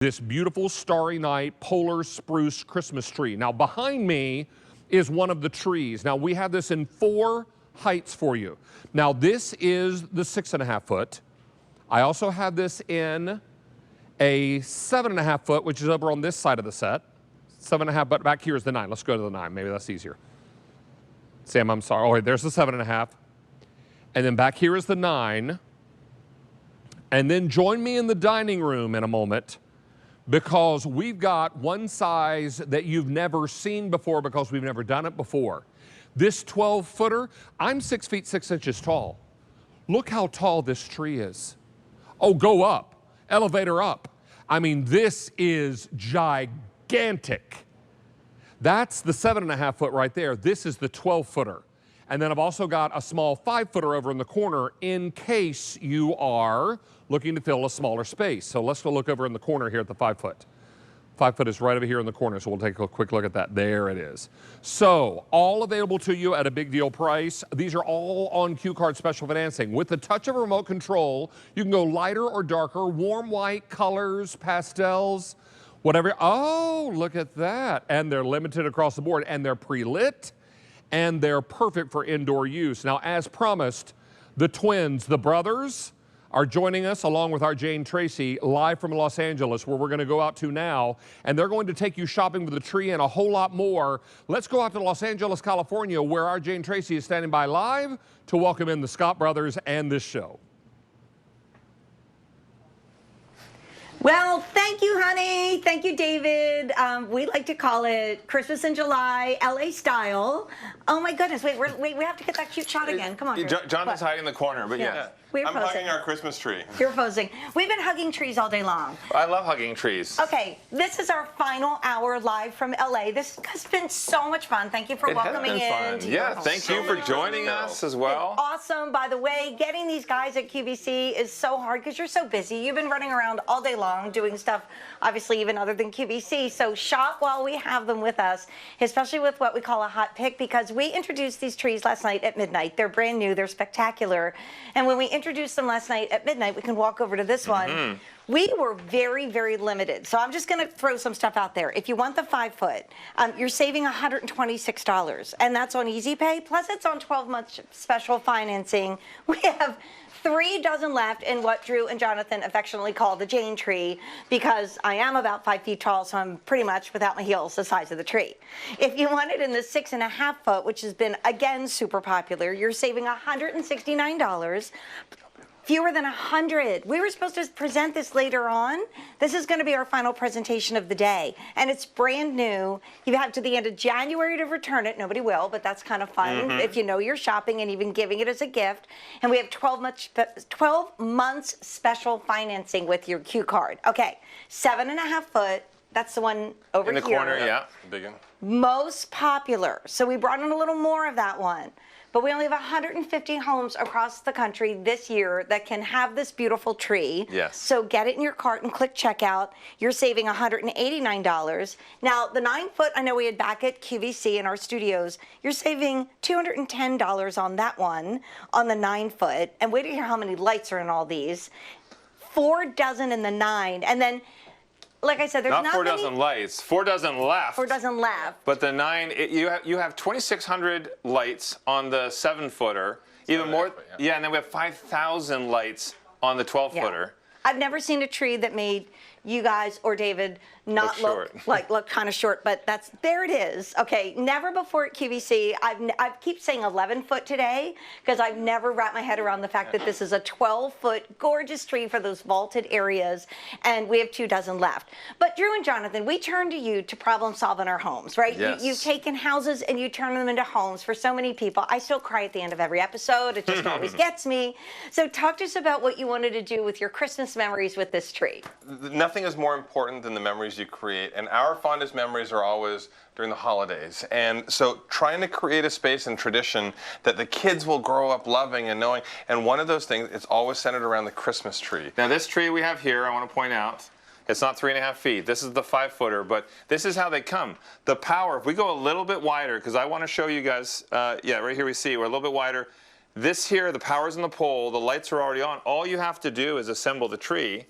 This beautiful Starry Night polar spruce Christmas tree. Now behind me is one of the trees. Now we have this in 4 heights for you. Now this is the 6.5 foot. I also have this in a 7.5 foot, which is over on this side of the set. 7.5, but back here is the 9. Let's go to the 9. Maybe that's easier. Sam, I'm sorry. Oh, wait, there's the 7.5. And then back here is the 9. And then join me in the dining room in a moment, because we've got one size that you've never seen before because we've never done it before. This 12-footer, I'm 6 feet 6 inches tall. Look how tall this tree is. Oh, go up, elevator up. I mean, this is gigantic. That's the 7.5 foot right there. This is the 12-footer. And then I've also got a small 5-footer over in the corner in case you are looking to fill a smaller space. So let's go look over in the corner here at the 5 foot. 5 foot is right over here in the corner, so we'll take a quick look at that. There it is. So all available to you at a big deal price. These are all on Q Card special financing. With the touch of a remote control, you can go lighter or darker, warm white colors, pastels, whatever. Oh, look at that. And they're limited across the board, and they're pre-lit, and they're perfect for indoor use. Now, as promised, the twins, the brothers, are joining us along with our Jane Tracy live from Los Angeles, where we're going to go out to now, and they're going to take you shopping with the tree and a whole lot more. Let's go out to Los Angeles, California, where our Jane Tracy is standing by live to welcome in the Scott brothers and this show. Well, thank you, honey. Thank you, David. We like to call it Christmas in July, LA style. Oh my goodness! Wait, we have to get that cute shot again. Come on. Jonathan's hiding in the corner, but yeah. We're I'm posing. hugging our Christmas tree. You're posing. We've been hugging trees all day long. I love hugging trees. Okay, this is our final hour live from LA. This has been so much fun. Thank you for welcoming in. Yeah, thank you for joining us as well. It's awesome. By the way, getting these guys at QVC is so hard because you're so busy. You've been running around all day long doing stuff, obviously even other than QVC. So shop while we have them with us, especially with what we call a hot pick, because we introduced these trees last night at midnight. They're brand new. They're spectacular. And when we introduced them last night at midnight, we can walk over to this one. We were very, very limited. So I'm just going to throw some stuff out there. If you want the 5 foot, you're saving $126, and that's on Easy Pay. Plus, it's on 12-month special financing. We have 3 dozen left in what Drew and Jonathan affectionately call the Jane tree, because I am about 5 feet tall, so I'm pretty much without my heels the size of the tree. If you want it in the 6.5 foot, which has been again super popular, you're saving $169. Fewer than 100. We were supposed to present this later on. This is going to be our final presentation of the day, and it's brand new. You have to the end of January to return it. Nobody will, but that's kind of fun if you know you're shopping and even giving it as a gift. And we have 12 months special financing with your Q card. Okay, 7.5 foot. That's the one over here. In the corner, yeah. Big one. Most popular. So we brought in a little more of that one. But we only have 150 homes across the country this year that can have this beautiful tree. Yes. So get it in your cart and click checkout. You're saving $189. Now, the 9 foot, I know we had back at QVC in our studios. You're saving $210 on that one, on the 9 foot. And wait to hear how many lights are in all these. 4 dozen in the 9. And then, like I said, there's not 4 many, dozen lights, 4 dozen left. 4 dozen left. But the 9, you have 2,600 lights on the 7-footer, even more. Yeah, and then we have 5,000 lights on the 12-footer. I've never seen a tree that made you guys or David not look kind of short, but there it is. Okay, never before at QVC. I keep saying 11 foot today because I've never wrapped my head around the fact that this is a 12-foot gorgeous tree for those vaulted areas, and we have 2 dozen left. But Drew and Jonathan, we turn to you to problem solve in our homes, right? Yes. You've taken houses and you turn them into homes for so many people. I still cry at the end of every episode. It just always gets me. So talk to us about what you wanted to do with your Christmas memories with this tree. Nothing is more important than the memories you create, and our fondest memories are always during the holidays. And so trying to create a space and tradition that the kids will grow up loving and knowing, and one of those things, it's always centered around the Christmas tree. Now this tree we have here, I want to point out, it's not 3.5 feet. This is the 5-footer, but this is how they come. The power, if we go a little bit wider, because I want to show you guys, yeah, right here we see, we're a little bit wider. This here, the power's in the pole, the lights are already on. All you have to do is assemble the tree,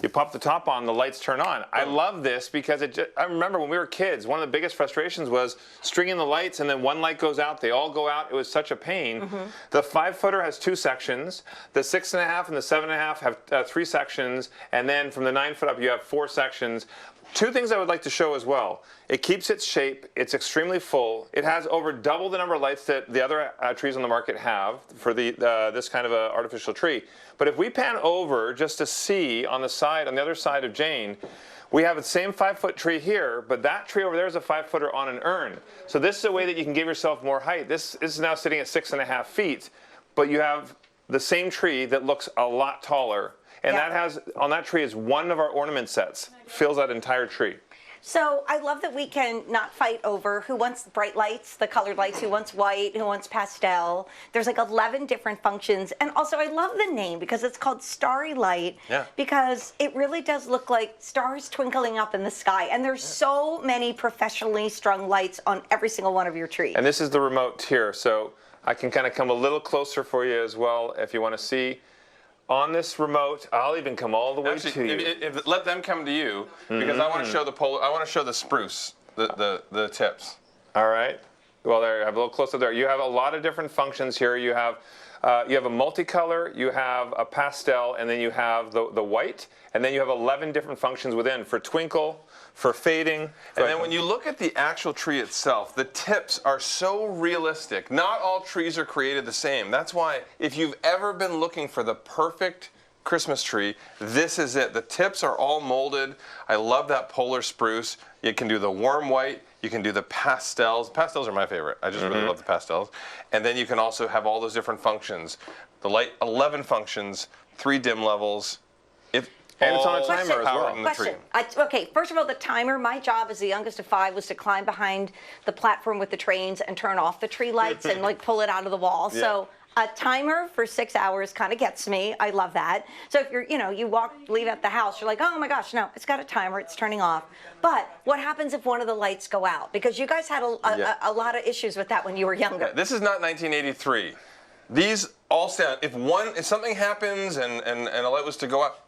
You pop the top on, the lights turn on. I love this because I remember when we were kids, one of the biggest frustrations was stringing the lights and then one light goes out, they all go out. It was such a pain. The 5-footer has 2 sections. The 6.5 and the 7.5 have 3 sections. And then from the 9-foot up, you have 4 sections. 2 things I would like to show as well. It keeps its shape. It's extremely full. It has over double the number of lights that the other trees on the market have for this kind of a artificial tree. But if we pan over just to see on the other side of Jane, we have the same 5-foot tree here, but that tree over there is a 5-footer on an urn. So this is a way that you can give yourself more height. This is now sitting at 6.5 feet, but you have the same tree that looks a lot taller. And that has, on that tree is one of our ornament sets, fills that entire tree. So I love that we can not fight over who wants bright lights, the colored lights, who wants white, who wants pastel. There's like 11 different functions. And also I love the name because it's called Starry Light because it really does look like stars twinkling up in the sky. And there's so many professionally strung lights on every single one of your trees. And this is the remote here. So I can kind of come a little closer for you as well if you want to see. On this remote, I'll even come all the way to you. Let them come to you because I want to show the I want to show the spruce, the tips. All right. Well, there you have a little closer there. You have a lot of different functions here. You have a multicolor, you have a pastel, and then you have the white, and then you have 11 different functions within for twinkle, for fading. And then when you look at the actual tree itself, the tips are so realistic. Not all trees are created the same. That's why if you've ever been looking for the perfect Christmas tree, this is it. The tips are all molded. I love that polar spruce. You can do the warm white. You can do the pastels. Pastels are my favorite. I just really love the pastels. And then you can also have all those different functions. The light, 11 functions, 3 dim levels. And it's on a timer as well. Question. Okay, first of all, the timer, my job as the youngest of 5 was to climb behind the platform with the trains and turn off the tree lights and like pull it out of the wall. Yeah. So a timer for 6 hours kind of gets me. I love that. So if you're, you leave at the house, you're like, oh my gosh, no, it's got a timer, it's turning off. But what happens if one of the lights go out? Because you guys had a lot of issues with that when you were younger. This is not 1983. These all stand. If something happens and a light was to go out,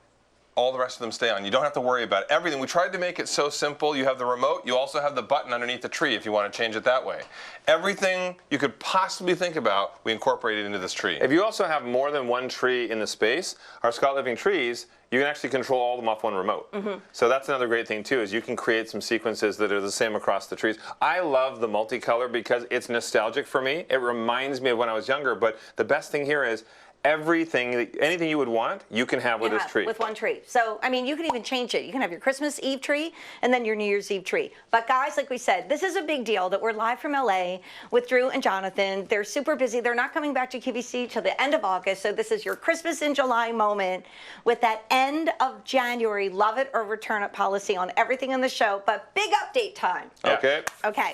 all the rest of them stay on. You don't have to worry about everything. We tried to make it so simple. You have the remote. You also have the button underneath the tree if you want to change it that way. Everything you could possibly think about, we incorporated into this tree. If you also have more than one tree in the space, our Scott Living trees, you can actually control all of them off one remote. So that's another great thing too, is you can create some sequences that are the same across the trees. I love the multicolor because it's nostalgic for me. It reminds me of when I was younger, but the best thing here is anything you would want, you can have with this tree. With one tree. So, I mean, you can even change it. You can have your Christmas Eve tree and then your New Year's Eve tree. But guys, like we said, this is a big deal that we're live from LA with Drew and Jonathan. They're super busy. They're not coming back to QVC till the end of August. So this is your Christmas in July moment with that end of January love it or return it policy on everything in the show. But big update time. Okay. Okay.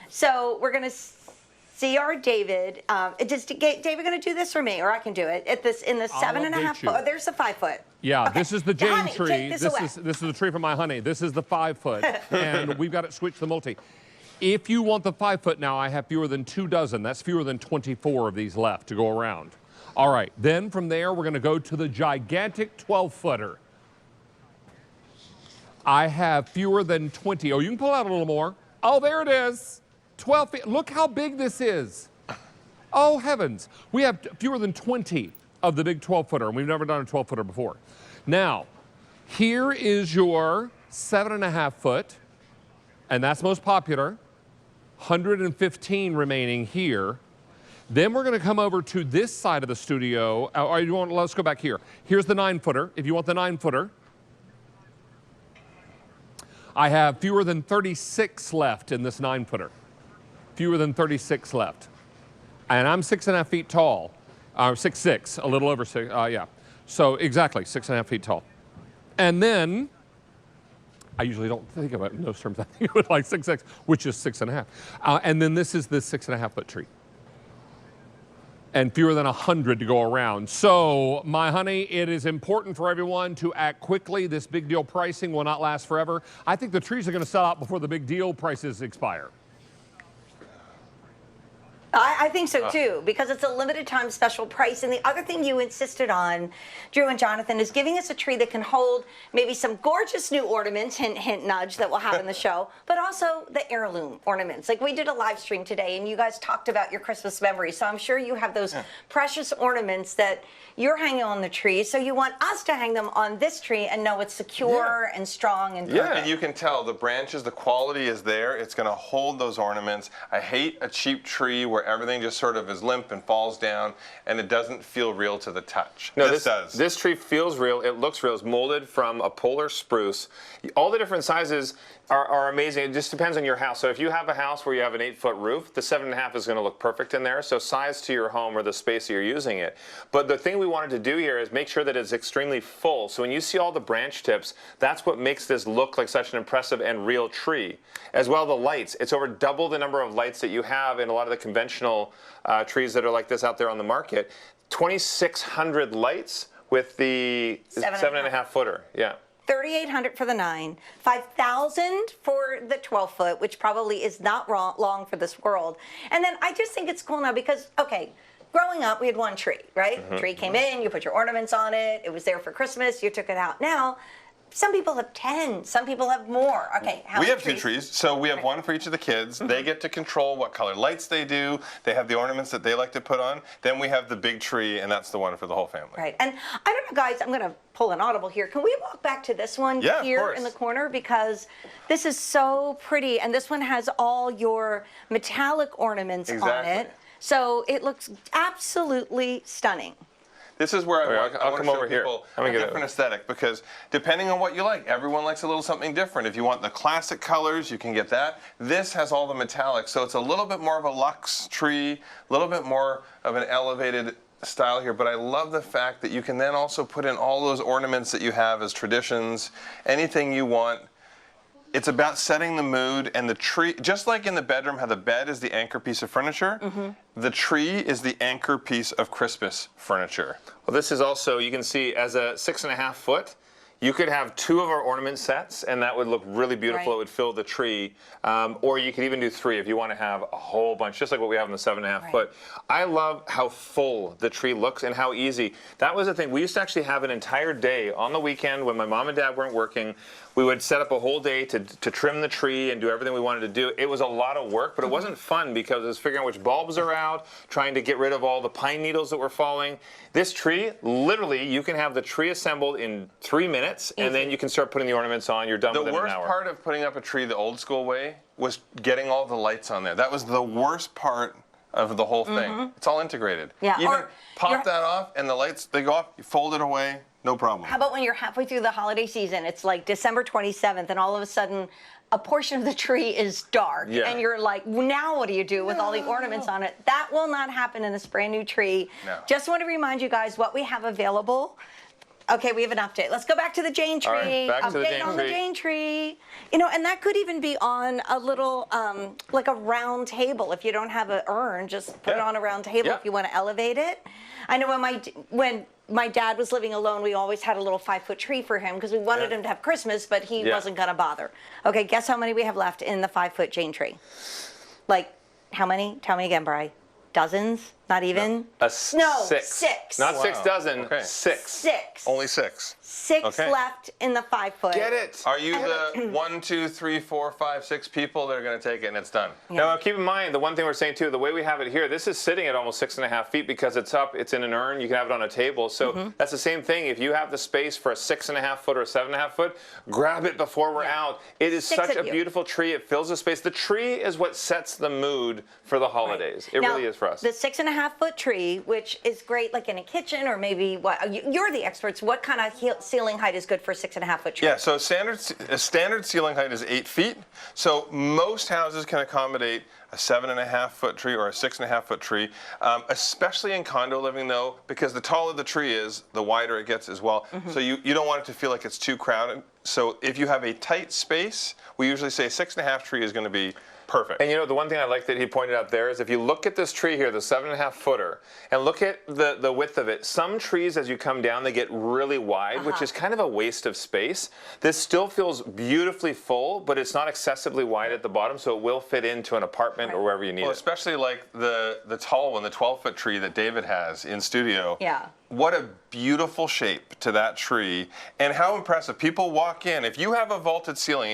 So we're going to see our David. Is David going to do this for me, or I can do it? In the 7.5 foot. Oh, there's the 5 foot. Yeah, okay. This is the Jane honey, tree. take this is the tree for my honey. This is the 5 foot, and we've got it switched to the multi. If you want the 5 foot now, I have fewer than 2 dozen. That's fewer than 24 of these left to go around. All right, then from there we're going to go to the gigantic 12 footer. I have fewer than 20. Oh, you can pull out a little more. Oh, there it is. 12 feet. Look how big this is. Oh, heavens. We have fewer than 20 of the big 12-footer, and we've never done a 12-footer before. Now, here is your 7.5 foot, and that's most popular. 115 remaining here. Then we're going to come over to this side of the studio. Let's go back here. Here's the 9-footer, if you want the 9-footer. I have fewer than 36 left in this 9-footer. Fewer than 36 left. And I'm 6.5 feet tall. 6'6", a little over 6, yeah. So exactly, 6.5 feet tall. And then, I usually don't think of it in those terms. I think of it like 6'6", which is 6.5. And then this is the 6.5 foot tree. And fewer than 100 to go around. So, my honey, it is important for everyone to act quickly. This big deal pricing will not last forever. I think the trees are going to sell out before the big deal prices expire. I think so too, because it's a limited time special price. And the other thing you insisted on, Drew and Jonathan, is giving us a tree that can hold maybe some gorgeous new ornaments, hint, hint, nudge, that we'll have in the show, but also the heirloom ornaments. Like we did a live stream today and you guys talked about your Christmas memories. So I'm sure you have those precious ornaments that you're hanging on the tree. So you want us to hang them on this tree and know it's secure and strong and perfect. And you can tell the branches, the quality is there. It's going to hold those ornaments. I hate a cheap tree where everything just sort of is limp and falls down and it doesn't feel real to the touch. No, this does. This tree feels real. It looks real. It's molded from a polar spruce. All the different sizes are amazing. It just depends on your house. So if you have a house where you have an 8-foot roof, the 7.5 is going to look perfect in there. So size to your home or the space that you're using it. But the thing we wanted to do here is make sure that it's extremely full. So when you see all the branch tips, that's what makes this look like such an impressive and real tree. As well, the lights. It's over double the number of lights that you have in a lot of the conventional trees that are like this out there on the market. 2,600 lights with the 7.5 footer. Yeah. 3,800 for the 9, 5,000 for the 12-foot, which probably is not long for this world. And then I just think it's cool now because, okay, growing up, we had one tree, right? Tree came in, you put your ornaments on it, it was there for Christmas, you took it out. Now, some people have 10, some people have more. Okay, how we many have two trees, so we have one for each of the kids. They get to control what color lights they do. They have the ornaments that they like to put on. Then we have the big tree, and that's the one for the whole family. Right, and I don't know, guys, I'm going to pull an audible here. Can we walk back to this one here in the corner? Because this is so pretty, and this one has all your metallic ornaments on it. So it looks absolutely stunning. This is where I want to show people a here. different aesthetic, because depending on what you like, everyone likes a little something different. If you want the classic colors, you can get that. This has all the metallics, so it's a little bit more of a luxe tree, a little bit more of an elevated style here, but I love the fact that you can then also put in all those ornaments that you have as traditions, anything you want. It's about setting the mood, and the tree, just like in the bedroom, how the bed is the anchor piece of furniture, the tree is the anchor piece of Christmas furniture. Well, this is also, you can see, as a 6.5 foot, you could have 2 of our ornament sets, and that would look really beautiful. It would fill the tree. Or you could even do 3 if you want to have a whole bunch, just like what we have in the 7.5 foot. I love how full the tree looks and how easy. That was the thing. We used to actually have an entire day on the weekend when my mom and dad weren't working. We would set up a whole day to trim the tree and do everything we wanted to do. It was a lot of work, but it wasn't fun because it was figuring out which bulbs are out, trying to get rid of all the pine needles that were falling. This tree, literally, you can have the tree assembled in 3 minutes, and then you can start putting the ornaments on. You're done within an hour. The worst part of putting up a tree the old school way was getting all the lights on there. That was the worst part of the whole thing. It's all integrated. Yeah. Even pop that off, and the lights, they go off, you fold it away. No problem. How about when you're halfway through the holiday season, it's like December 27th, and all of a sudden a portion of the tree is dark, and you're like, now what do you do with all the ornaments on it? That will not happen in this brand new tree. Just want to remind you guys what we have available. Okay, we have an update. Let's go back to the Jane tree. All right, back to the Jane Update on tree. the Jane tree. You know, and that could even be on a little, like a round table. If you don't have an urn, just put it on a round table if you want to elevate it. I know when my dad was living alone, we always had a little 5-foot tree for him because we wanted him to have Christmas, but he wasn't going to bother. Okay, guess how many we have left in the 5-foot Jane tree? Like, how many? Tell me again, Bri. Dozens? Not even? No, 6. Not 6 dozen, 6. 6. Only 6. 6 left in the 5-foot. Get it. Are you the 1, 2, 3, 4, 5, 6 people that are going to take it and it's done? Now, keep in mind, the one thing we're saying too, the way we have it here, this is sitting at almost 6.5 feet because it's up, it's in an urn, you can have it on a table. So that's the same thing. If you have the space for a 6.5 foot or a 7.5 foot, grab it before we're out. It is such a beautiful tree. It fills the space. The tree is what sets the mood for the holidays. It really is for us. The 6.5-foot tree, which is great like in a kitchen or maybe you're the experts. What kind of ceiling height is good for a 6.5-foot tree? Yeah, so a standard ceiling height is 8 feet. So most houses can accommodate a 7.5-foot tree or a 6.5-foot tree, especially in condo living though, because the taller the tree is, the wider it gets as well. So you don't want it to feel like it's too crowded. So if you have a tight space, we usually say 6.5 tree is going to be Perfect. And you know, the one thing I like that he pointed out there is if you look at this tree here, the 7.5 footer, and look at the width of it, some trees as you come down, they get really wide, which is kind of a waste of space. This still feels beautifully full, but it's not excessively wide at the bottom, so it will fit into an apartment or wherever you need Well, it. especially like the tall one, the 12-foot tree that David has in studio. Yeah. What a beautiful shape to that tree, and how impressive. People walk in. If you have a vaulted ceiling and